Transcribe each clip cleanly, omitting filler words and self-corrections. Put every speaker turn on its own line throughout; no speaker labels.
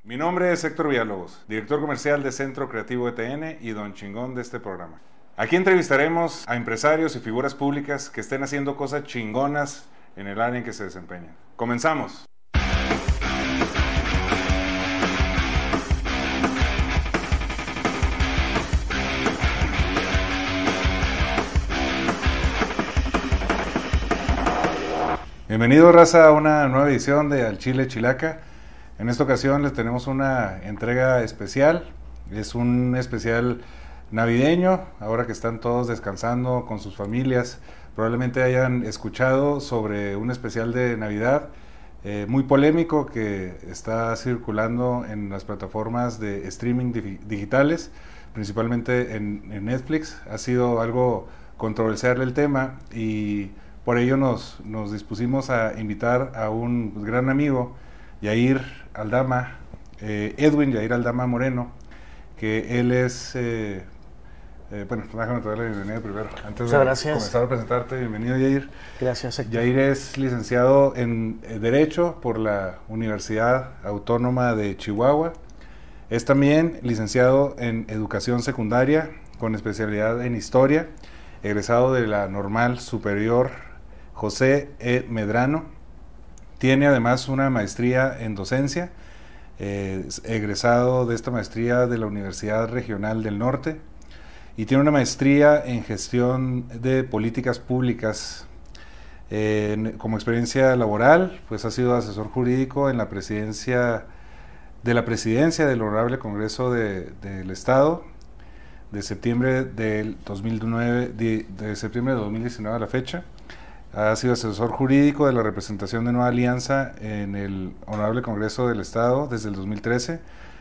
Mi nombre es Héctor Villalobos, director comercial de Centro Creativo ETN y don chingón de este programa. Aquí entrevistaremos a empresarios y figuras públicas que estén haciendo cosas chingonas en el área en que se desempeñan. ¡Comenzamos! Bienvenido, raza, a una nueva edición de Al Chile Chilaca. En esta ocasión les tenemos una entrega especial. Es un especial navideño, ahora que están todos descansando con sus familias. Probablemente hayan escuchado sobre un especial de Navidad muy polémico que está circulando en las plataformas de streaming digitales, principalmente en Netflix. Ha sido algo controversial el tema y por ello nos dispusimos a invitar a un gran amigo, Yair Aldama, Edwin Yair Aldama Moreno, que él es... bueno, déjame te dar la bienvenida primero. Antes de comenzar a presentarte, bienvenido, Yair.
Gracias, Héctor.
Yair es licenciado en Derecho por la Universidad Autónoma de Chihuahua. Es también licenciado en Educación Secundaria con especialidad en Historia, egresado de la Normal Superior José E. Medrano. Tiene además una maestría en docencia, egresado de esta maestría de la Universidad Regional del Norte, y tiene una maestría en gestión de políticas públicas. Como experiencia laboral, pues ha sido asesor jurídico en la presidencia del Honorable Congreso del Estado de septiembre del 2009, de septiembre de 2019 a la fecha. Ha sido asesor jurídico de la representación de Nueva Alianza en el Honorable Congreso del Estado desde el 2013.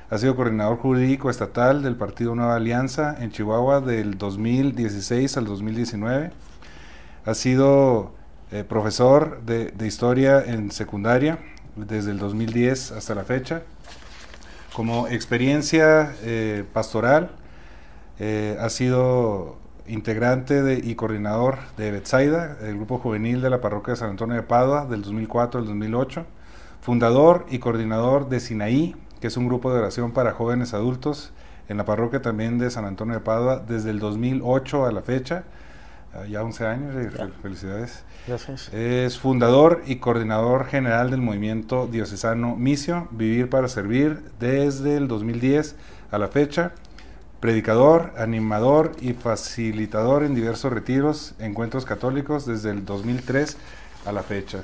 Ha sido coordinador jurídico estatal del Partido Nueva Alianza en Chihuahua del 2016 al 2019. Ha sido profesor de Historia en secundaria desde el 2010 hasta la fecha. Como experiencia pastoral, ha sido integrante y coordinador de Betsaida, el grupo juvenil de la parroquia de San Antonio de Padua del 2004 al 2008, fundador y coordinador de Sinaí, que es un grupo de oración para jóvenes adultos en la parroquia también de San Antonio de Padua desde el 2008 a la fecha, ya 11 años, felicidades.
Gracias.
Es fundador y coordinador general del movimiento diocesano Misio, Vivir para Servir, desde el 2010 a la fecha. Predicador, animador y facilitador en diversos retiros, encuentros católicos desde el 2003 a la fecha.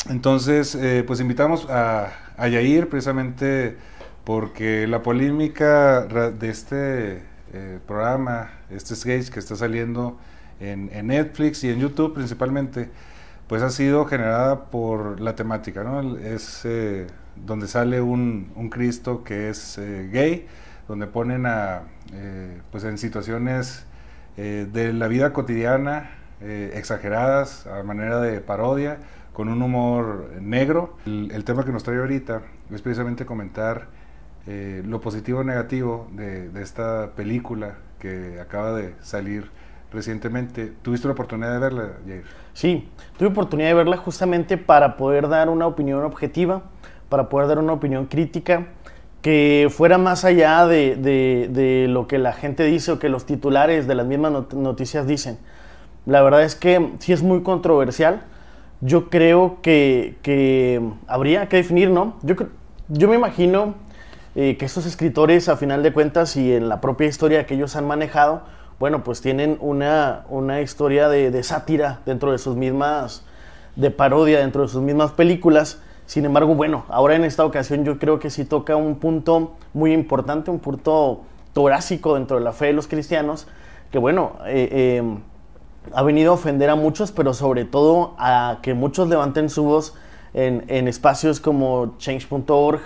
Entonces, pues invitamos a Yair precisamente porque la polémica de este programa, este sketch que está saliendo en Netflix y en YouTube principalmente, pues ha sido generada por la temática, ¿no? Es donde sale un Cristo que es gay, donde ponen pues en situaciones de la vida cotidiana exageradas a manera de parodia, con un humor negro. El tema que nos trae ahorita es precisamente comentar lo positivo y negativo de esta película que acaba de salir recientemente. ¿Tuviste la oportunidad de verla, Jair?
Sí, tuve oportunidad de verla justamente para poder dar una opinión objetiva, para poder dar una opinión crítica, que fuera más allá de lo que la gente dice o que los titulares de las mismas noticias dicen. La verdad es que sí es muy controversial. Yo creo que habría que definir, ¿no? Yo me imagino que estos escritores, a final de cuentas, y en la propia historia que ellos han manejado, bueno, pues tienen una historia de sátira dentro de sus mismas, de parodia dentro de sus mismas películas. Sin embargo, bueno, ahora en esta ocasión yo creo que sí toca un punto muy importante, un punto torácico dentro de la fe de los cristianos, que bueno, ha venido a ofender a muchos, pero sobre todo a que muchos levanten su voz en espacios como change.org,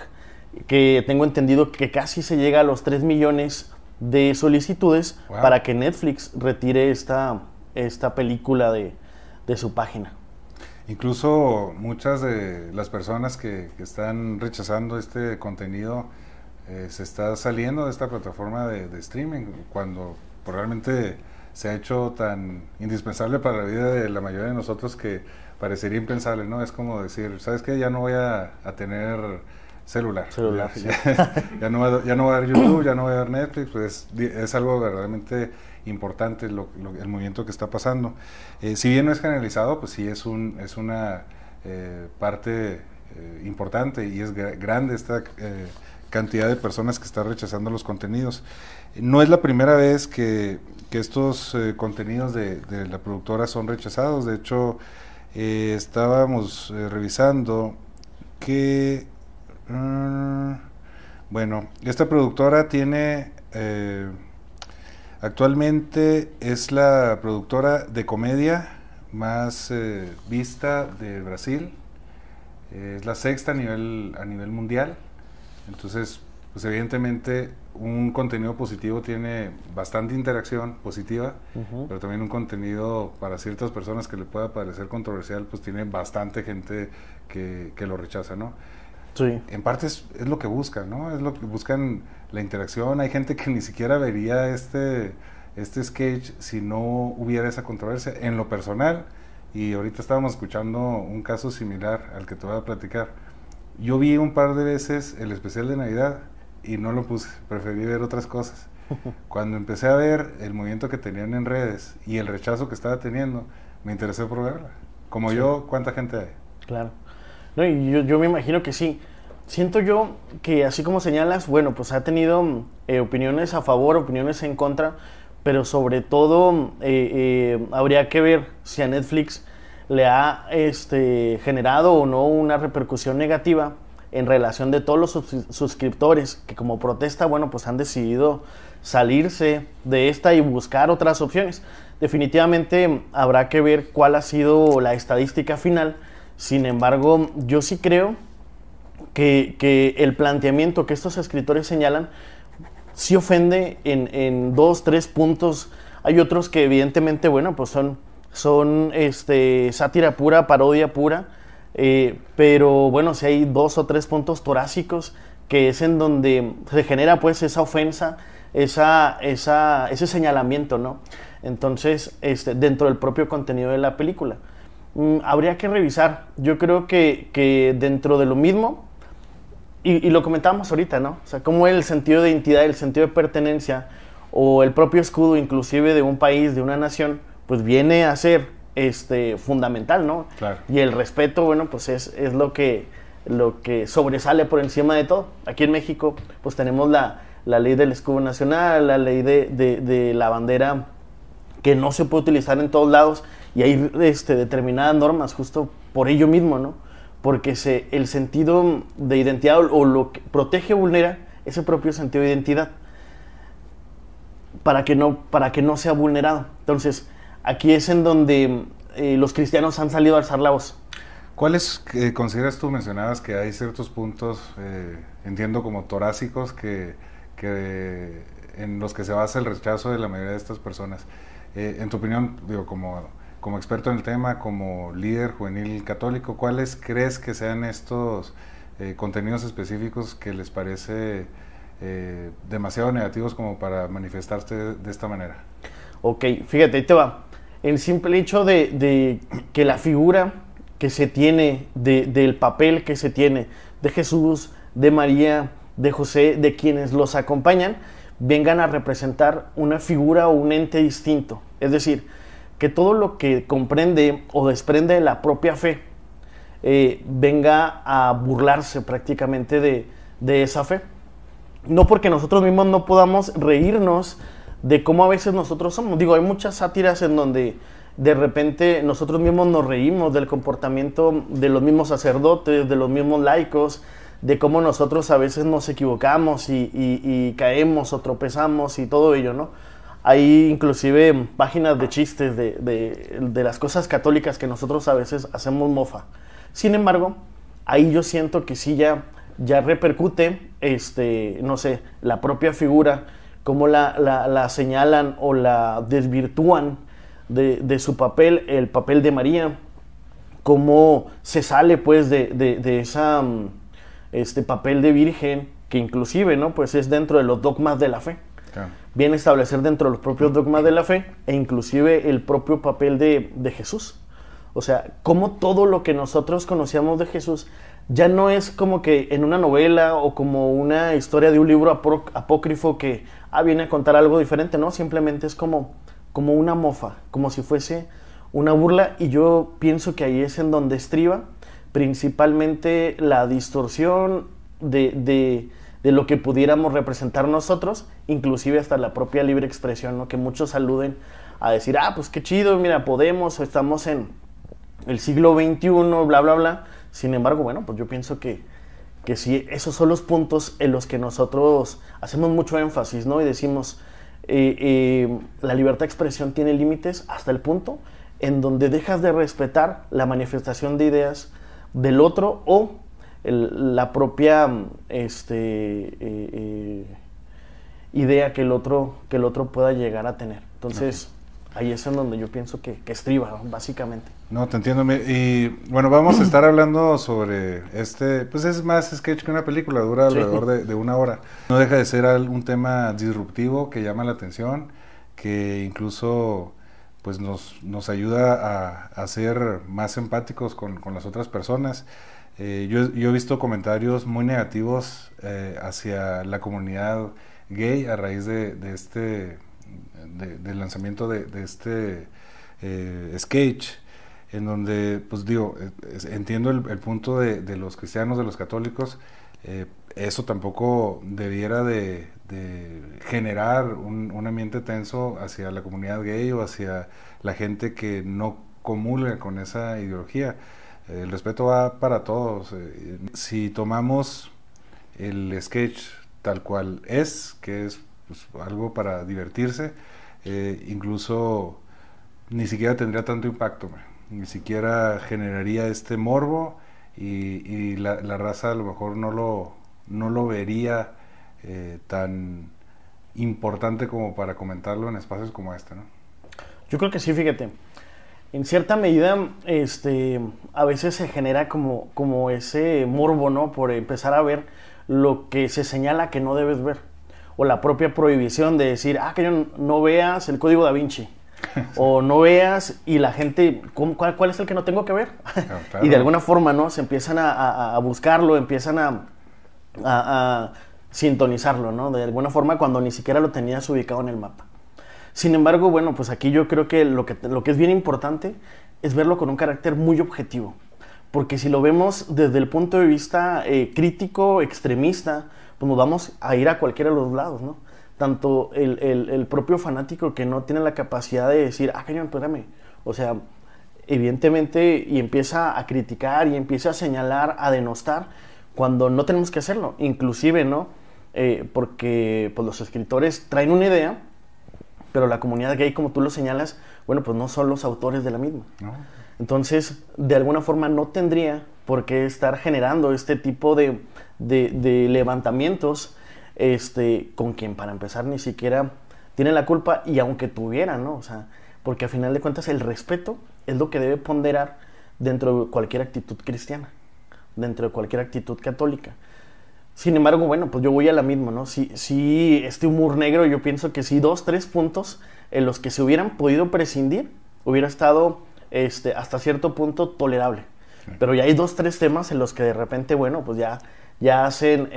que tengo entendido que casi se llega a los 3 millones de solicitudes. Wow. Para que Netflix retire esta película de su página.
Incluso muchas de las personas que están rechazando este contenido se está saliendo de esta plataforma de streaming, cuando realmente se ha hecho tan indispensable para la vida de la mayoría de nosotros que parecería impensable, ¿no? Es como decir, ¿sabes qué? Ya no voy a tener Celular.
Sí.
Ya no va a haber YouTube, ya no va a haber Netflix, pues es algo verdaderamente importante el movimiento que está pasando. Si bien no es generalizado, pues sí es una parte importante y es grande esta cantidad de personas que están rechazando los contenidos. No es la primera vez que estos contenidos de la productora son rechazados. De hecho, estábamos revisando que bueno, esta productora tiene actualmente es la productora de comedia más vista de Brasil. Es la sexta a nivel mundial. Entonces, pues evidentemente un contenido positivo tiene bastante interacción positiva, pero también un contenido para ciertas personas que le pueda parecer controversial, pues tiene bastante gente que lo rechaza, ¿no?
Sí.
En parte es lo que buscan, ¿no? Es lo que buscan, la interacción. Hay gente que ni siquiera vería este sketch si no hubiera esa controversia. En lo personal, y ahorita estábamos escuchando un caso similar al que te voy a platicar. Yo vi un par de veces el especial de Navidad y no lo puse, preferí ver otras cosas. Cuando empecé a ver el movimiento que tenían en redes y el rechazo que estaba teniendo, me interesé por verla. Como sí. Yo, ¿cuánta gente hay?
Claro. No, y yo me imagino que sí. Siento yo que, así como señalas, bueno, pues ha tenido opiniones a favor, opiniones en contra, pero sobre todo habría que ver si a Netflix le ha generado o no una repercusión negativa en relación de todos los suscriptores que como protesta, bueno, pues han decidido salirse de esta y buscar otras opciones. Definitivamente habrá que ver cuál ha sido la estadística final. Sin embargo, yo sí creo que el planteamiento que estos escritores señalan sí ofende en 2, 3 puntos. Hay otros que evidentemente, bueno, pues son sátira pura, parodia pura, pero bueno, si hay 2 o 3 puntos torácicos que es en donde se genera pues esa ofensa, ese señalamiento, ¿no? Entonces, dentro del propio contenido de la película. Habría que revisar. Yo creo que dentro de lo mismo, y lo comentábamos ahorita, ¿no? O sea, cómo el sentido de identidad, el sentido de pertenencia, o el propio escudo inclusive de un país, de una nación, pues viene a ser fundamental, ¿no?
Claro.
Y el respeto, bueno, pues es lo que sobresale por encima de todo. Aquí en México, pues tenemos la ley del escudo nacional, la ley de la bandera, que no se puede utilizar en todos lados, y hay determinadas normas justo por ello mismo, ¿no? Porque el sentido de identidad o lo que protege o vulnera ese propio sentido de identidad para que no sea vulnerado. Entonces, aquí es en donde los cristianos han salido a alzar la voz.
¿Cuáles consideras tú? Mencionabas que hay ciertos puntos, entiendo como torácicos, que en los que se basa el rechazo de la mayoría de estas personas. En tu opinión, digo, como experto en el tema, como líder juvenil católico, ¿cuáles crees que sean estos contenidos específicos que les parece demasiado negativos como para manifestarse de esta manera?
Ok, fíjate, ahí te va. El simple hecho de que la figura que se tiene, del papel que se tiene de Jesús, de María, de José, de quienes los acompañan, vengan a representar una figura o un ente distinto. Es decir, que todo lo que comprende o desprende de la propia fe venga a burlarse prácticamente de esa fe. No porque nosotros mismos no podamos reírnos de cómo a veces nosotros somos. Digo, hay muchas sátiras en donde de repente nosotros mismos nos reímos del comportamiento de los mismos sacerdotes, de los mismos laicos, de cómo nosotros a veces nos equivocamos y caemos o tropezamos y todo ello, ¿no? Hay inclusive páginas de chistes de las cosas católicas que nosotros a veces hacemos mofa. Sin embargo, ahí yo siento que sí ya repercute, no sé, la propia figura, cómo la señalan o la desvirtúan de su papel, el papel de María, cómo se sale pues de esa papel de virgen, que inclusive, ¿no? Pues es dentro de los dogmas de la fe. Claro. Viene a establecer dentro de los propios dogmas de la fe e inclusive el propio papel de Jesús. O sea, cómo todo lo que nosotros conocíamos de Jesús ya no es como que en una novela o como una historia de un libro apócrifo que viene a contar algo diferente, ¿no? Simplemente es como una mofa, como si fuese una burla, y yo pienso que ahí es en donde estriba principalmente la distorsión de lo que pudiéramos representar nosotros, inclusive hasta la propia libre expresión, ¿no? Que muchos aluden a decir, pues qué chido, mira, podemos, o estamos en el siglo XXI, bla, bla, bla. Sin embargo, bueno, pues yo pienso que sí, esos son los puntos en los que nosotros hacemos mucho énfasis, ¿no? Y decimos, la libertad de expresión tiene límites hasta el punto en donde dejas de respetar la manifestación de ideas del otro o la propia idea que el otro pueda llegar a tener. Entonces, ahí es en donde yo pienso que estriba, básicamente.
No, te entiendo. Y bueno, vamos a estar hablando sobre pues es más sketch que una película, dura alrededor de 1 hora. No deja de ser un tema disruptivo que llama la atención, que incluso pues nos ayuda a ser más empáticos con las otras personas. Yo he visto comentarios muy negativos hacia la comunidad gay a raíz del lanzamiento de este sketch, en donde, pues digo, entiendo el punto de los cristianos, de los católicos. Eso tampoco debiera de generar un ambiente tenso hacia la comunidad gay o hacia la gente que no comulga con esa ideología. El respeto va para todos. Si tomamos el sketch tal cual es, que es pues, algo para divertirse, incluso ni siquiera tendría tanto impacto, ni siquiera generaría este morbo, y la raza a lo mejor no lo vería tan importante como para comentarlo en espacios como este, ¿no?
Yo creo que sí, fíjate. En cierta medida, a veces se genera como ese morbo, ¿no? Por empezar a ver lo que se señala que no debes ver. O la propia prohibición de decir, que no veas el Código Da Vinci. O no veas, y la gente, ¿cuál es el que no tengo que ver? Claro. Y de alguna forma, ¿no? Se empiezan a buscarlo, empiezan a sintonizarlo, ¿no? De alguna forma cuando ni siquiera lo tenías ubicado en el mapa. Sin embargo, bueno, pues aquí yo creo que lo que es bien importante es verlo con un carácter muy objetivo. Porque si lo vemos desde el punto de vista crítico, extremista, pues nos vamos a ir a cualquiera de los lados, ¿no? Tanto el propio fanático que no tiene la capacidad de decir, cañón, espérame. O sea, evidentemente, y empieza a criticar y empieza a señalar, a denostar, cuando no tenemos que hacerlo. Inclusive, ¿no? Porque pues, los escritores traen una idea, pero la comunidad gay, como tú lo señalas, bueno, pues no son los autores de la misma. No. Entonces, de alguna forma no tendría por qué estar generando este tipo de levantamientos con quien, para empezar, ni siquiera tiene la culpa, y aunque tuviera, ¿no? O sea, porque a final de cuentas el respeto es lo que debe ponderar dentro de cualquier actitud cristiana, dentro de cualquier actitud católica. Sin embargo, bueno, pues yo voy a la misma, ¿no? Sí, este humor negro, yo pienso que sí, 2, 3 puntos en los que se hubieran podido prescindir, hubiera estado hasta cierto punto tolerable. Sí. Pero ya hay 2, 3 temas en los que de repente, bueno, pues ya hacen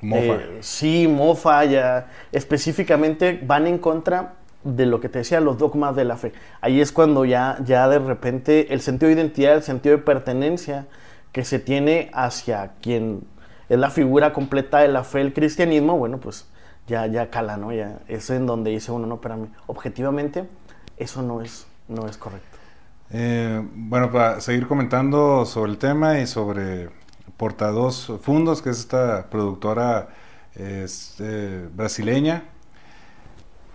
mofa.
Sí, mofa, ya específicamente van en contra de lo que te decía, los dogmas de la fe. Ahí es cuando ya de repente el sentido de identidad, el sentido de pertenencia que se tiene hacia quien es la figura completa de la fe, el cristianismo, bueno, pues ya cala, ¿no? Ya es en donde dice uno, no, espérame, objetivamente eso no es correcto.
Bueno, para seguir comentando sobre el tema y sobre Porta2 Fundos, que es esta productora brasileña,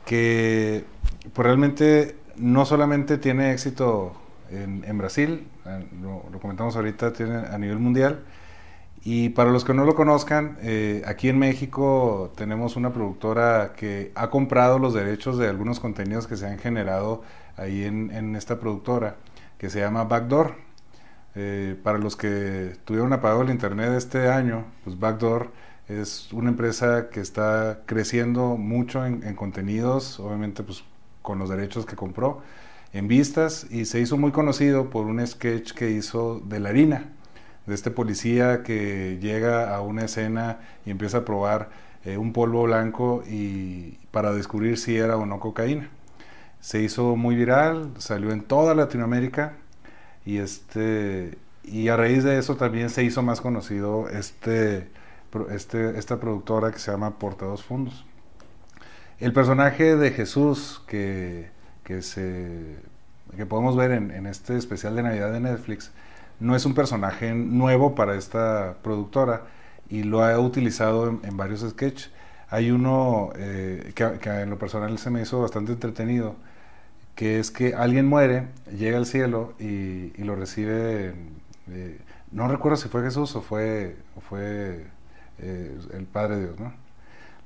que pues realmente no solamente tiene éxito en Brasil, lo comentamos ahorita, tiene a nivel mundial. Y para los que no lo conozcan, aquí en México tenemos una productora que ha comprado los derechos de algunos contenidos que se han generado ahí en esta productora, que se llama Backdoor. Para los que tuvieron apagado el internet este año, pues Backdoor es una empresa que está creciendo mucho en contenidos, obviamente pues con los derechos que compró, en vistas, y se hizo muy conocido por un sketch que hizo de la harina de este policía que llega a una escena y empieza a probar un polvo blanco y para descubrir si era o no cocaína. Se hizo muy viral, salió en toda Latinoamérica y a raíz de eso también se hizo más conocido esta productora que se llama Porta dos Fundos. El personaje de Jesús que podemos ver en este especial de Navidad de Netflix no es un personaje nuevo para esta productora y lo ha utilizado en varios sketches. Hay uno que en lo personal se me hizo bastante entretenido, que es que alguien muere, llega al cielo y lo recibe, no recuerdo si fue Jesús o fue el Padre Dios, ¿no?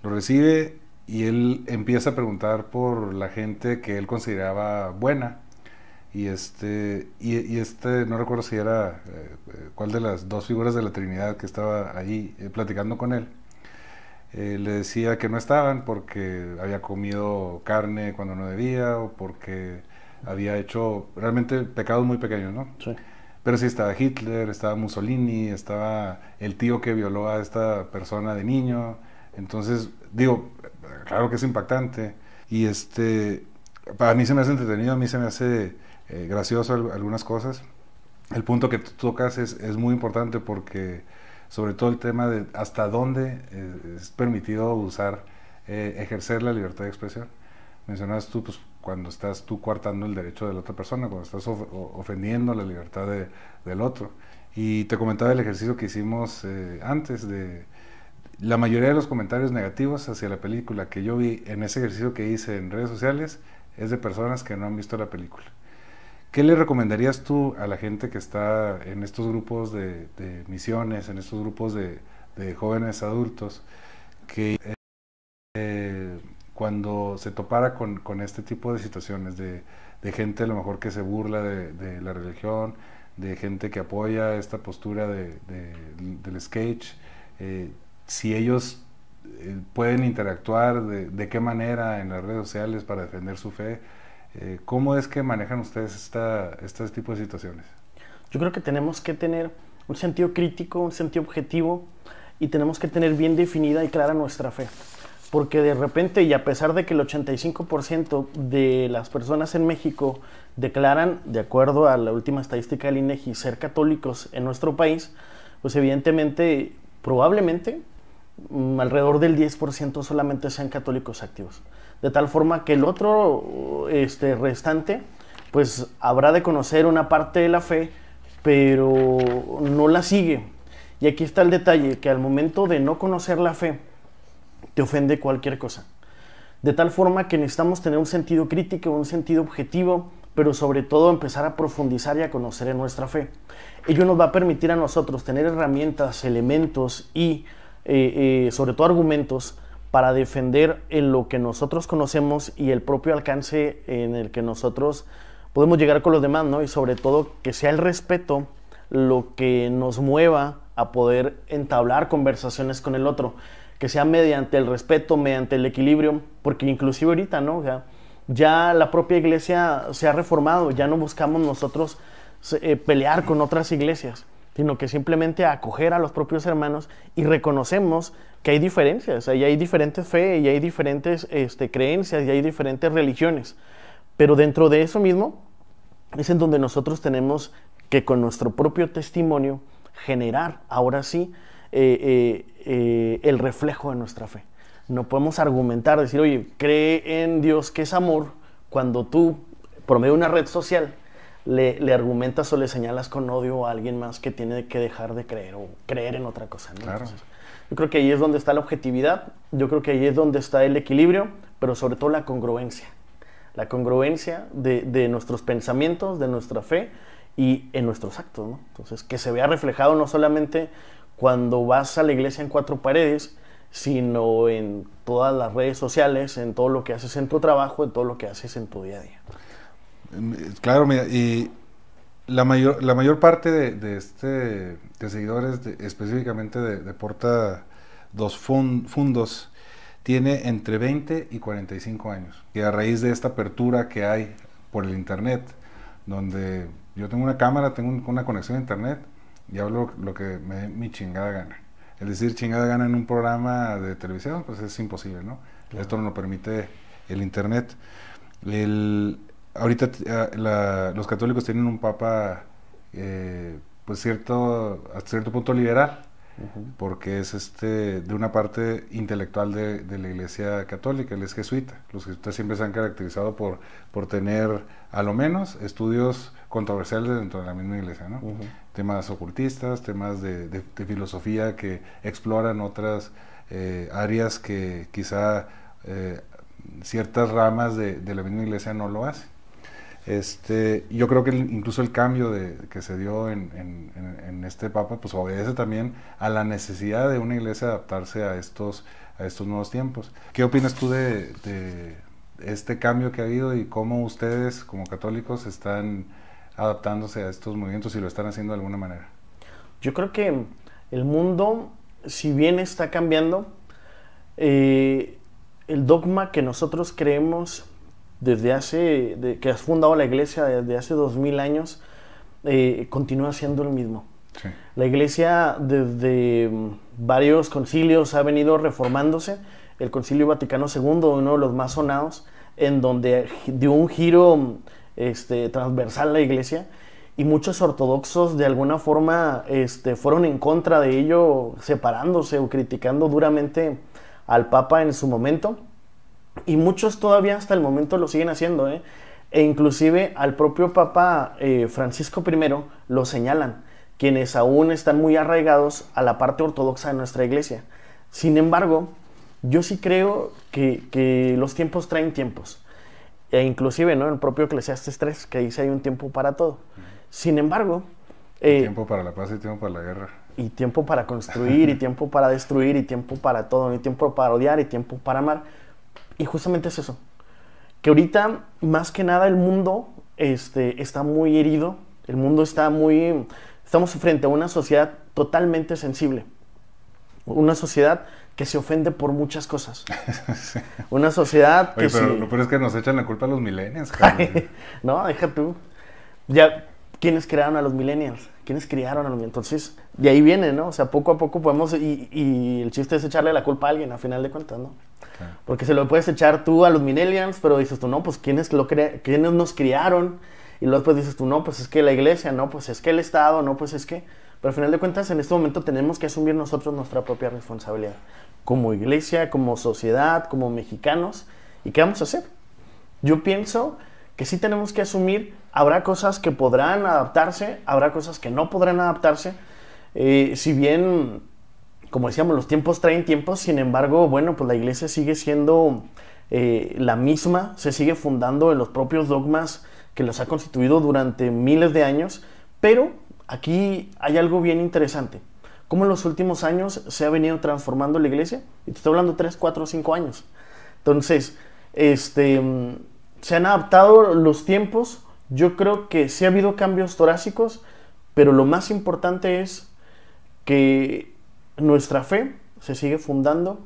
Lo recibe y él empieza a preguntar por la gente que él consideraba buena y no recuerdo si era cuál de las dos figuras de la Trinidad que estaba allí platicando con él. Le decía que no estaban porque había comido carne cuando no debía o porque había hecho realmente pecados muy pequeños, ¿no?
Sí.
Pero sí estaba Hitler, estaba Mussolini, estaba el tío que violó a esta persona de niño. Entonces, digo, claro que es impactante. Y a mí se me hace entretenido, a mí se me hace gracioso algunas cosas. El punto que tú tocas es muy importante porque sobre todo el tema de hasta dónde es permitido ejercer la libertad de expresión. Mencionabas tú, pues, cuando estás tú coartando el derecho de la otra persona, cuando estás ofendiendo la libertad del otro. Y te comentaba el ejercicio que hicimos antes de la mayoría de los comentarios negativos hacia la película que yo vi en ese ejercicio que hice en redes sociales es de personas que no han visto la película. ¿Qué le recomendarías tú a la gente que está en estos grupos de misiones, en estos grupos de jóvenes adultos, que cuando se topara con este tipo de situaciones, de gente a lo mejor que se burla de la religión, de gente que apoya esta postura del sketch, si ellos pueden interactuar, de qué manera en las redes sociales para defender su fe? ¿Cómo es que manejan ustedes este tipo de situaciones?
Yo creo que tenemos que tener un sentido crítico, un sentido objetivo y tenemos que tener bien definida y clara nuestra fe. Porque de repente, y a pesar de que el 85% de las personas en México declaran, de acuerdo a la última estadística del INEGI, ser católicos en nuestro país, pues evidentemente, probablemente, alrededor del 10% solamente sean católicos activos. De tal forma que el otro restante, pues habrá de conocer una parte de la fe, pero no la sigue. Y aquí está el detalle, que al momento de no conocer la fe, te ofende cualquier cosa. De tal forma que necesitamos tener un sentido crítico, un sentido objetivo, pero sobre todo empezar a profundizar y a conocer en nuestra fe. Ello nos va a permitir a nosotros tener herramientas, elementos y sobre todo argumentos para defender en lo que nosotros conocemos y el propio alcance en el que nosotros podemos llegar con los demás, ¿no? Y sobre todo que sea el respeto lo que nos mueva a poder entablar conversaciones con el otro, que sea mediante el respeto, mediante el equilibrio, porque inclusive ahorita, ¿no? O sea, ya la propia iglesia se ha reformado, ya no buscamos nosotros pelear con otras iglesias, sino que simplemente acoger a los propios hermanos y reconocemos que hay diferencias, y hay diferentes fe, y hay diferentes creencias, y hay diferentes religiones, pero dentro de eso mismo es en donde nosotros tenemos que con nuestro propio testimonio generar, ahora sí, el reflejo de nuestra fe. No podemos argumentar, decir, oye, cree en Dios que es amor, cuando tú, por medio de una red social, le argumentas o le señalas con odio a alguien más que tiene que dejar de creer o creer en otra cosa, ¿no?
Claro.
Entonces, yo creo que ahí es donde está la objetividad, yo creo que ahí es donde está el equilibrio, pero sobre todo la congruencia de nuestros pensamientos, de nuestra fe y en nuestros actos, ¿no? Entonces, que se vea reflejado no solamente cuando vas a la iglesia en cuatro paredes, sino en todas las redes sociales, en todo lo que haces en tu trabajo, en todo lo que haces en tu día a día.
Claro, mira, y la mayor parte de seguidores, específicamente de Porta dos Fundos, tiene entre 20 y 45 años. Y a raíz de esta apertura que hay por el internet, donde yo tengo una cámara, tengo una conexión a internet, y hablo lo que me dé mi chingada gana. Es decir, chingada gana en un programa de televisión, pues es imposible, ¿no? Claro. Esto no lo permite el internet. Ahorita los católicos tienen un papa, pues hasta cierto punto liberal, porque es de una parte intelectual de la Iglesia Católica. Él es jesuita. Los jesuitas siempre se han caracterizado por tener, a lo menos, estudios controversiales dentro de la misma Iglesia, ¿no? Temas ocultistas, temas de filosofía que exploran otras áreas que quizá ciertas ramas de la misma Iglesia no lo hacen. Yo creo que incluso el cambio que se dio en este Papa pues obedece también a la necesidad de una iglesia adaptarse a estos nuevos tiempos. ¿Qué opinas tú de este cambio que ha habido y cómo ustedes como católicos están adaptándose a estos movimientos y lo están haciendo de alguna manera?
Yo creo que el mundo, si bien está cambiando, el dogma que nosotros creemos que has fundado la iglesia desde hace 2000 años, continúa siendo el mismo. Sí. La iglesia desde varios concilios ha venido reformándose. El Concilio Vaticano II, uno de los más sonados, en donde dio un giro transversal a la iglesia, y muchos ortodoxos de alguna forma fueron en contra de ello, separándose o criticando duramente al Papa en su momento. Y muchos todavía hasta el momento lo siguen haciendo, e inclusive al propio Papa Francisco I lo señalan, quienes aún están muy arraigados a la parte ortodoxa de nuestra iglesia. Sin embargo, yo sí creo que los tiempos traen tiempos, e inclusive, ¿no?, el propio Eclesiastes 3, que dice hay un tiempo para todo. Sin embargo,
tiempo para la paz y tiempo para la guerra.
Y tiempo para construir, y tiempo para destruir, y tiempo para todo, y tiempo para odiar, y tiempo para amar. Y justamente es eso, que ahorita más que nada el mundo está muy herido, estamos frente a una sociedad totalmente sensible, una sociedad que se ofende por muchas cosas, sí. Una sociedad que...
Oye, pero lo peor es que nos echan la culpa a los millennials.
No, deja tú, ya, ¿quiénes crearon a los millennials? ¿Quiénes criaron a los millennials? Entonces, de ahí viene, ¿no? O sea, poco a poco podemos, y el chiste es echarle la culpa a alguien, a final de cuentas, ¿no? Claro. Porque se lo puedes echar tú a los millennials, pero dices tú, no, pues ¿quiénes nos criaron? Y luego después dices tú, no, pues es que la iglesia, no, pues es que el Estado, no, pues es que... Pero al final de cuentas, en este momento tenemos que asumir nosotros nuestra propia responsabilidad. Como iglesia, como sociedad, como mexicanos. ¿Y qué vamos a hacer? Yo pienso que sí tenemos que asumir, habrá cosas que podrán adaptarse, habrá cosas que no podrán adaptarse. Si bien, como decíamos, los tiempos traen tiempos, sin embargo, bueno, pues la iglesia sigue siendo la misma, se sigue fundando en los propios dogmas que los ha constituido durante miles de años, pero aquí hay algo bien interesante. Cómo en los últimos años se ha venido transformando la iglesia, y te estoy hablando 3, 4, 5 años. Entonces, se han adaptado los tiempos. Yo creo que sí ha habido cambios torásicos, pero lo más importante es que nuestra fe se sigue fundando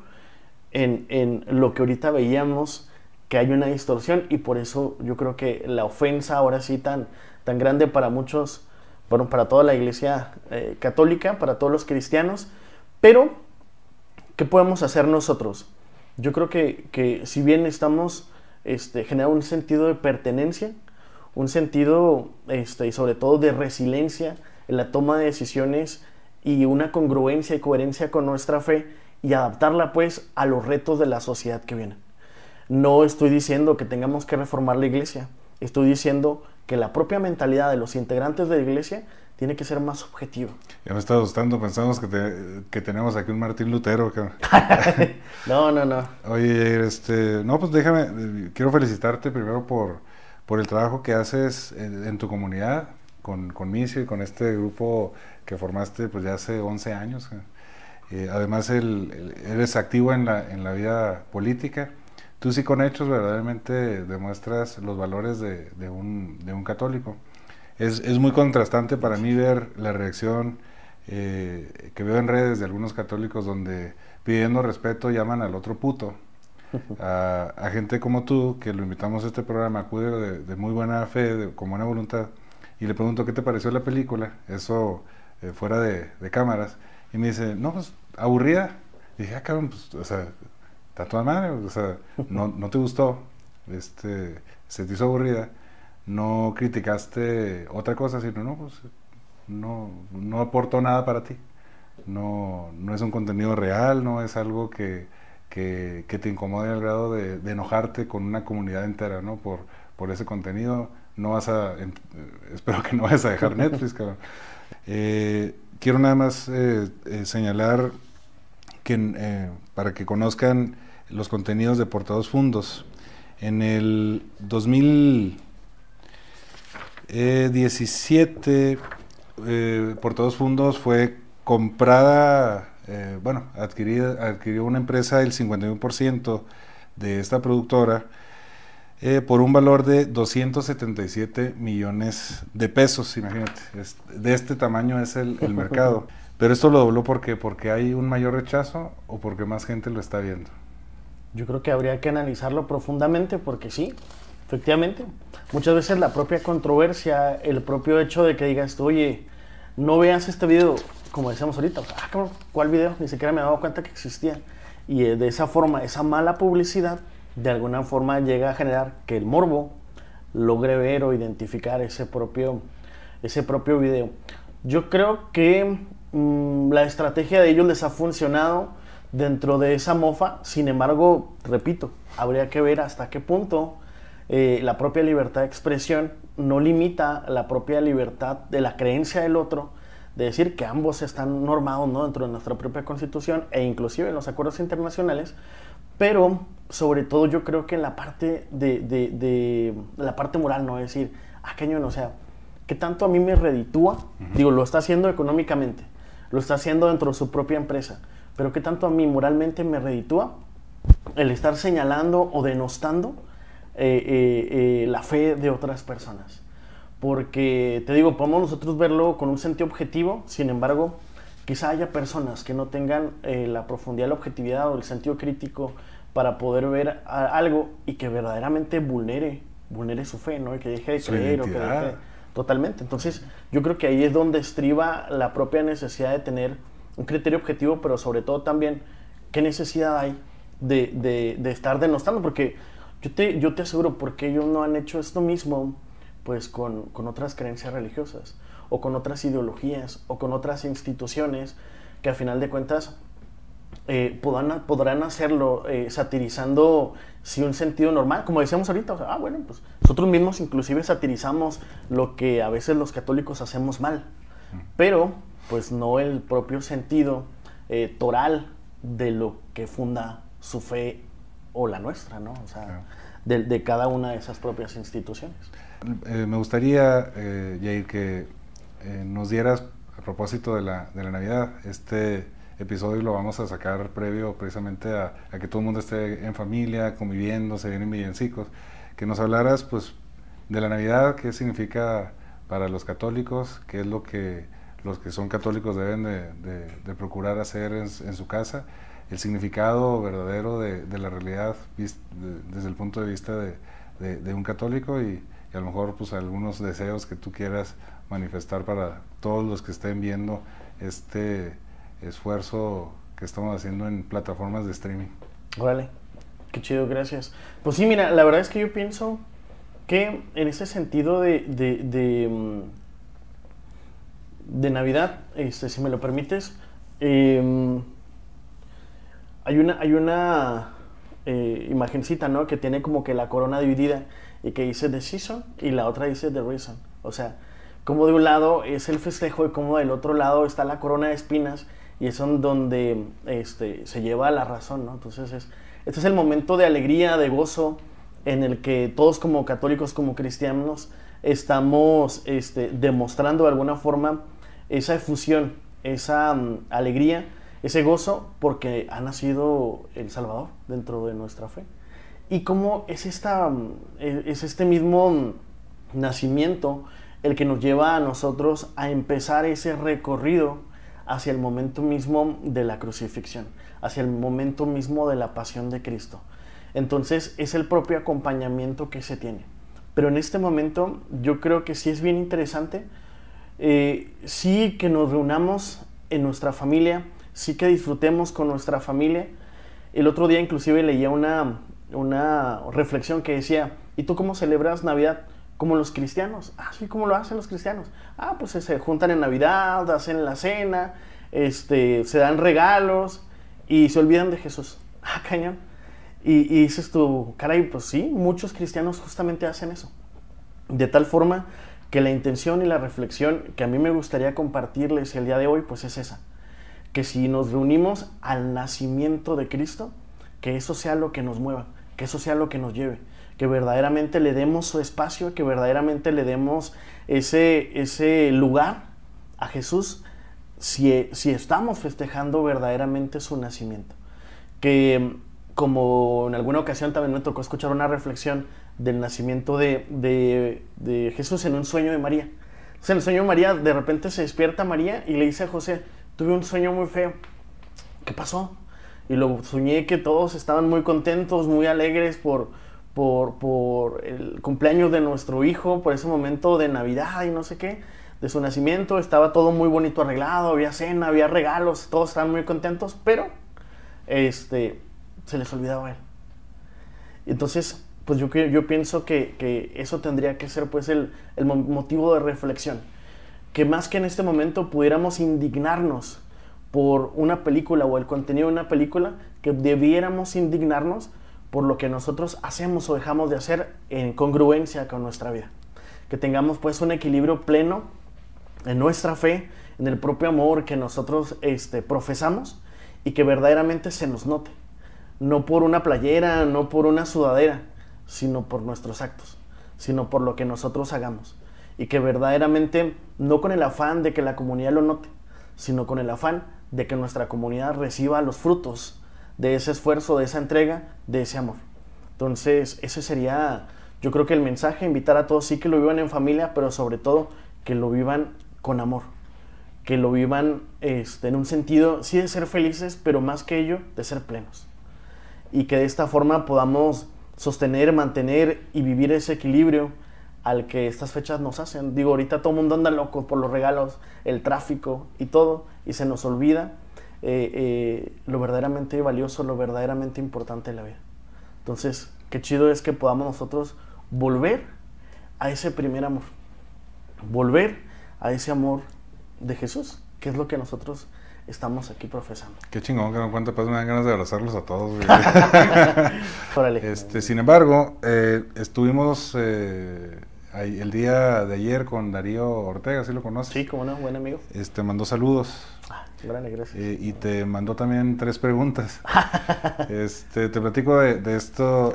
en lo que ahorita veíamos, que hay una distorsión, y por eso yo creo que la ofensa ahora sí tan grande para muchos, bueno, para toda la iglesia católica, para todos los cristianos. Pero, ¿qué podemos hacer nosotros? Yo creo que si bien estamos generando un sentido de pertenencia, un sentido y sobre todo de resiliencia en la toma de decisiones, y una congruencia y coherencia con nuestra fe, y adaptarla pues a los retos de la sociedad que vienen. No estoy diciendo que tengamos que reformar la iglesia, estoy diciendo que la propia mentalidad de los integrantes de la iglesia tiene que ser más objetiva.
Ya me está gustando, pensamos que tenemos aquí un Martín Lutero.
No.
Oye, no, pues déjame, quiero felicitarte primero por el trabajo que haces en tu comunidad, con Misio y con este grupo que formaste pues ya hace 11 años. Además, eres activo en la vida política. Tú sí, con hechos verdaderamente demuestras los valores de un católico. Es muy contrastante para mí ver la reacción que veo en redes de algunos católicos, donde pidiendo respeto llaman al otro puto. A gente como tú, que lo invitamos a este programa, acude de muy buena fe, con buena voluntad, y le pregunto qué te pareció la película. Eso fuera de cámaras, y me dice, no, pues aburrida. Y dije, cabrón, pues, o sea, está toda madre, o sea, no te gustó, se te hizo aburrida, no criticaste otra cosa, sino, no, pues, no aportó nada para ti. No es un contenido real, no es algo que te incomode al grado de enojarte con una comunidad entera, ¿no? Por ese contenido. No vas espero que no vayas a dejar Netflix, cabrón. Quiero nada más señalar que para que conozcan los contenidos de Portados Fundos. En el 2017, Portados Fundos fue comprada, adquirió una empresa del 51% de esta productora por un valor de 277 millones de pesos, imagínate. De este tamaño es el mercado. Pero esto lo dobló porque hay un mayor rechazo o porque más gente lo está viendo.
Yo creo que habría que analizarlo profundamente porque sí, efectivamente. Muchas veces la propia controversia, el propio hecho de que digas, oye, no veas este video, como decíamos ahorita, cabrón, ¿cuál video? Ni siquiera me he dado cuenta que existía. Y de esa forma, esa mala publicidad, de alguna forma llega a generar que el morbo logre ver o identificar ese propio video. Yo creo que la estrategia de ellos les ha funcionado dentro de esa mofa. Sin embargo, repito, habría que ver hasta qué punto la propia libertad de expresión no limita la propia libertad de la creencia del otro, de decir que ambos están normados, ¿no?, dentro de nuestra propia Constitución e inclusive en los acuerdos internacionales. Pero sobre todo yo creo que en la parte de la parte moral, ¿no? Es decir, cañón, o sea, ¿qué tanto a mí me reditúa? Digo, lo está haciendo económicamente, lo está haciendo dentro de su propia empresa, pero ¿qué tanto a mí moralmente me reditúa el estar señalando o denostando la fe de otras personas? Porque, te digo, podemos nosotros verlo con un sentido objetivo, sin embargo, quizá haya personas que no tengan la profundidad, la objetividad o el sentido crítico para poder ver algo y que verdaderamente vulnere su fe, ¿no? Y que deje de creer o que deje... Totalmente. Entonces, yo creo que ahí es donde estriba la propia necesidad de tener un criterio objetivo, pero sobre todo también, ¿qué necesidad hay de estar denostando? Porque yo te aseguro, porque ellos no han hecho esto mismo, pues con otras creencias religiosas, o con otras ideologías, o con otras instituciones, que a final de cuentas podrán hacerlo satirizando sí un sentido normal, como decíamos ahorita, o sea, bueno, pues nosotros mismos inclusive satirizamos lo que a veces los católicos hacemos mal, pero pues no el propio sentido toral de lo que funda su fe o la nuestra, ¿no? O sea, de cada una de esas propias instituciones.
Me gustaría, Yair, que nos dieras, a propósito de la Navidad, este episodio lo vamos a sacar previo precisamente a que todo el mundo esté en familia, conviviendo, se vienen villancicos, que nos hablaras pues de la Navidad, qué significa para los católicos, qué es lo que los que son católicos deben de procurar hacer en su casa, el significado verdadero de la realidad desde el punto de vista de un católico y a lo mejor pues algunos deseos que tú quieras manifestar para todos los que estén viendo este esfuerzo que estamos haciendo en plataformas de streaming.
Órale, qué chido, gracias. Pues sí, mira, la verdad es que yo pienso que en ese sentido de Navidad, si me lo permites, hay una imagencita, ¿no?, que tiene como que la corona dividida y que dice The Season y la otra dice The Reason. O sea, como de un lado es el festejo y como del otro lado está la corona de espinas y es donde se lleva la razón, ¿no? Entonces este es el momento de alegría, de gozo, en el que todos como católicos, como cristianos, estamos demostrando de alguna forma esa efusión, esa alegría, ese gozo, porque ha nacido el Salvador dentro de nuestra fe. Y cómo es este mismo nacimiento el que nos lleva a nosotros a empezar ese recorrido hacia el momento mismo de la crucifixión, hacia el momento mismo de la pasión de Cristo. Entonces es el propio acompañamiento que se tiene. Pero en este momento yo creo que sí es bien interesante sí que nos reunamos en nuestra familia, sí que disfrutemos con nuestra familia. El otro día inclusive leía una reflexión que decía, ¿y tú cómo celebras Navidad? Como los cristianos. Ah, sí, ¿cómo lo hacen los cristianos? Ah, pues se juntan en Navidad, hacen la cena, se dan regalos y se olvidan de Jesús. Ah, cañón. Y dices tú, caray, pues sí, muchos cristianos justamente hacen eso. De tal forma que la intención y la reflexión que a mí me gustaría compartirles el día de hoy, pues es esa. Que si nos reunimos al nacimiento de Cristo, que eso sea lo que nos mueva, que eso sea lo que nos lleve, que verdaderamente le demos su espacio, que verdaderamente le demos ese lugar a Jesús, si estamos festejando verdaderamente su nacimiento. Que como en alguna ocasión también me tocó escuchar una reflexión del nacimiento de Jesús en un sueño de María. O sea, en el sueño de María, de repente se despierta María y le dice a José, tuve un sueño muy feo. ¿Qué pasó? Y lo soñé que todos estaban muy contentos, muy alegres por el cumpleaños de nuestro hijo, por ese momento de Navidad y no sé qué, de su nacimiento. Estaba todo muy bonito arreglado, había cena, había regalos, todos estaban muy contentos, pero se les olvidaba a él. Entonces, pues yo pienso que eso tendría que ser pues el motivo de reflexión. Que más que en este momento pudiéramos indignarnos por una película o el contenido de una película, que debiéramos indignarnos por lo que nosotros hacemos o dejamos de hacer en congruencia con nuestra vida. Que tengamos pues un equilibrio pleno en nuestra fe, en el propio amor que nosotros profesamos, y que verdaderamente se nos note. No por una playera, no por una sudadera, sino por nuestros actos, sino por lo que nosotros hagamos. Y que verdaderamente, no con el afán de que la comunidad lo note, sino con el afán de que nuestra comunidad reciba los frutos de ese esfuerzo, de esa entrega, de ese amor. Entonces, ese sería, yo creo que el mensaje, invitar a todos, sí, que lo vivan en familia, pero sobre todo que lo vivan con amor, que lo vivan en un sentido, sí, de ser felices, pero más que ello, de ser plenos. Y que de esta forma podamos sostener, mantener y vivir ese equilibrio al que estas fechas nos hacen. Digo, ahorita todo el mundo anda loco por los regalos, el tráfico y todo, y se nos olvida lo verdaderamente valioso, lo verdaderamente importante de la vida. Entonces, qué chido es que podamos nosotros volver a ese primer amor, volver a ese amor de Jesús, que es lo que nosotros estamos aquí profesando.
Qué chingón, que no cuenta, pues me dan ganas de abrazarlos a todos.
Órale.
Sin embargo, estuvimos el día de ayer con Darío Ortega, ¿sí lo conoces?
Sí, cómo no, buen amigo.
Mandó saludos.
Grande, gracias.
Y te mandó también 3 preguntas. Te platico de esto.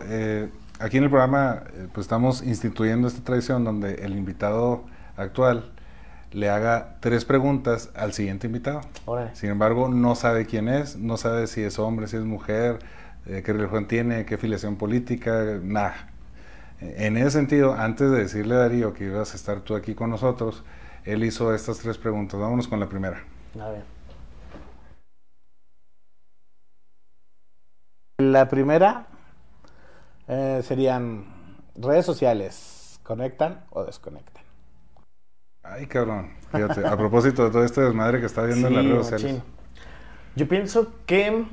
Aquí en el programa pues estamos instituyendo esta tradición donde el invitado actual le haga 3 preguntas al siguiente invitado.
Órale.
Sin embargo, no sabe quién es, no sabe si es hombre, si es mujer, qué religión tiene, qué filiación política, nada. En ese sentido, antes de decirle a Darío que ibas a estar tú aquí con nosotros, él hizo estas 3 preguntas. Vámonos con la primera.
A ver.
La primera serían redes sociales, ¿conectan o desconectan?
Ay, cabrón, fíjate, a propósito de todo este desmadre que está viendo en las redes sociales.
Machín. Yo pienso que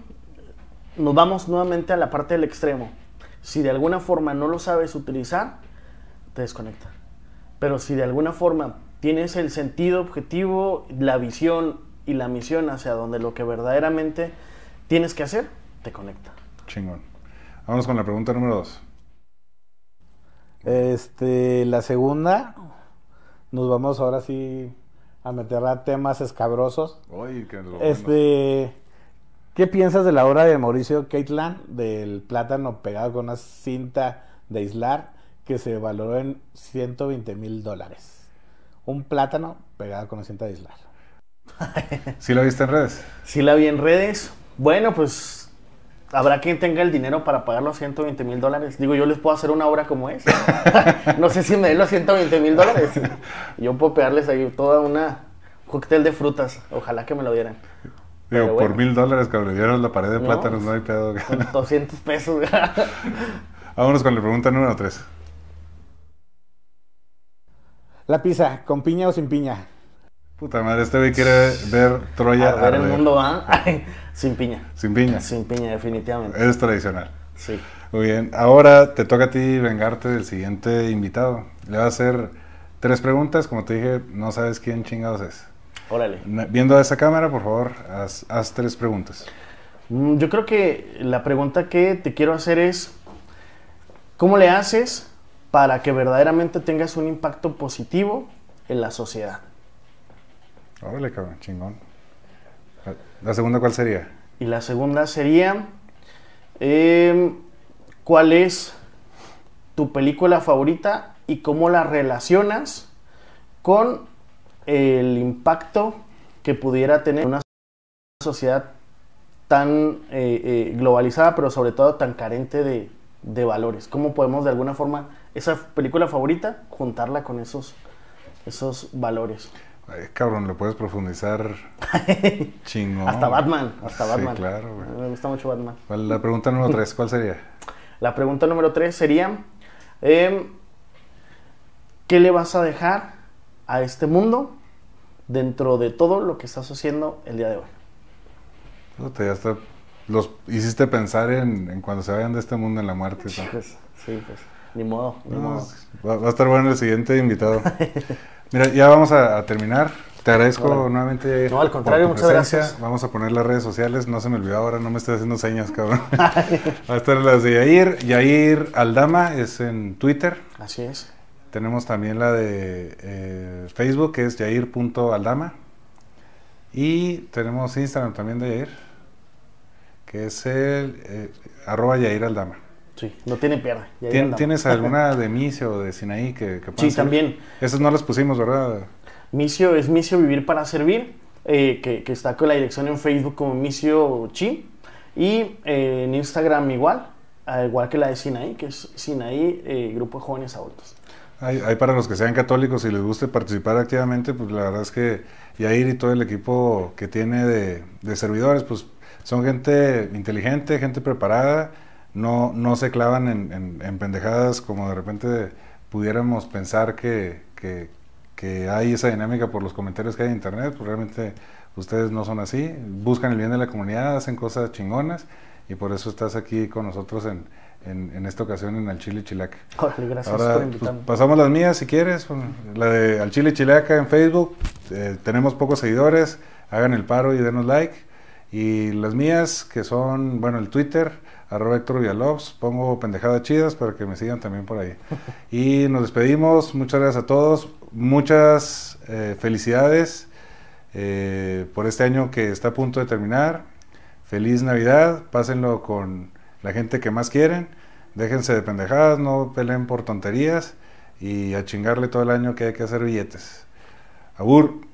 nos vamos nuevamente a la parte del extremo. Si de alguna forma no lo sabes utilizar, te desconecta. Pero si de alguna forma tienes el sentido objetivo, la visión y la misión hacia donde lo que verdaderamente tienes que hacer, te conecta.
Chingón. Vamos con la pregunta número 2.
La segunda, nos vamos ahora sí a meter a temas escabrosos.
Uy, qué bueno.
¿Qué piensas de la obra de Mauricio Catlán del plátano pegado con una cinta de aislar que se valoró en $120,000? Un plátano pegado con una cinta de aislar.
¿Sí la viste en redes?
Sí la vi en redes. Bueno, pues habrá quien tenga el dinero para pagar los $120,000. Digo, yo les puedo hacer una obra como esa. No sé si me den los $120,000. Yo puedo pegarles ahí toda un cóctel de frutas. Ojalá que me lo dieran.
Digo,
Pero
por
bueno.
$1,000, cabrón, dieron la pared de plátanos, no hay pedo.
Con $200.
Vámonos con la pregunta número 3.
La pizza, ¿con piña o sin piña?
Puta madre, este güey quiere ver Troya
A ver el
arder.
mundo va sin piña.
Sin piña.
Sin piña, definitivamente.
Eres tradicional.
Sí.
Muy bien. Ahora te toca a ti vengarte del siguiente invitado. Le vas a hacer 3 preguntas. Como te dije, no sabes quién chingados es.
Órale.
Viendo a esa cámara, por favor, haz 3 preguntas.
Yo creo que la pregunta que te quiero hacer es, ¿cómo le haces para que verdaderamente tengas un impacto positivo en la sociedad?
Órale, cabrón, chingón. ¿La segunda cuál sería?
Y la segunda sería, ¿cuál es tu película favorita y cómo la relacionas con el impacto que pudiera tener una sociedad tan globalizada, pero sobre todo tan carente de valores? ¿Cómo podemos de alguna forma esa película favorita juntarla con esos valores?
Ay, cabrón, lo puedes profundizar chingón.
Hasta Batman.
Sí, claro, güey.
Me gusta mucho Batman.
La pregunta número 3, ¿cuál sería?
La pregunta número 3 sería, ¿qué le vas a dejar a este mundo dentro de todo lo que estás haciendo el día de hoy?
Puta, ya está. Los hiciste pensar en cuando se vayan de este mundo en la muerte. ¿No?
Pues, sí, pues, ni modo.
No, va a estar bueno el siguiente invitado. Mira, ya vamos a terminar. Te agradezco nuevamente.
No, al contrario,
por tu
muchas
presencia.
gracias.
Vamos a poner las redes sociales. No se me olvidó ahora, no me estés haciendo señas, cabrón. Va a estar las de Yair. Yair Aldama es en Twitter.
Así es.
Tenemos también la de Facebook, que es yair.aldama. Y tenemos Instagram también de Yair, que es el @yairaldama.
Sí, no tiene pierde.
¿Tienes alguna de Micio o de Sinaí que
Sí, también.
Esas no las pusimos, ¿verdad?
Micio es Micio Vivir para Servir, que está con la dirección en Facebook como Micio Chi. Y en Instagram igual que la de Sinaí, que es Sinaí Grupo de Jóvenes Adultos.
Hay para los que sean católicos y les guste participar activamente, pues la verdad es que Yair y todo el equipo que tiene de servidores, pues son gente inteligente, gente preparada, no se clavan en pendejadas como de repente pudiéramos pensar que hay esa dinámica por los comentarios que hay en internet. Pues realmente ustedes no son así, buscan el bien de la comunidad, hacen cosas chingonas y por eso estás aquí con nosotros en esta ocasión en Al Chile Chilaca.
Gracias
Ahora,
por invitarme.
pues, pasamos las mías si quieres, la de Al Chile Chilaca en Facebook. Tenemos pocos seguidores, hagan el paro y denos like. Y las mías, que son, bueno, el Twitter, @Héctor Villalobos, pongo pendejadas chidas para que me sigan también por ahí. Y nos despedimos, muchas gracias a todos, muchas felicidades por este año que está a punto de terminar. Feliz Navidad, pásenlo con la gente que más quieren, déjense de pendejadas, no peleen por tonterías y a chingarle todo el año que hay que hacer billetes. Abur.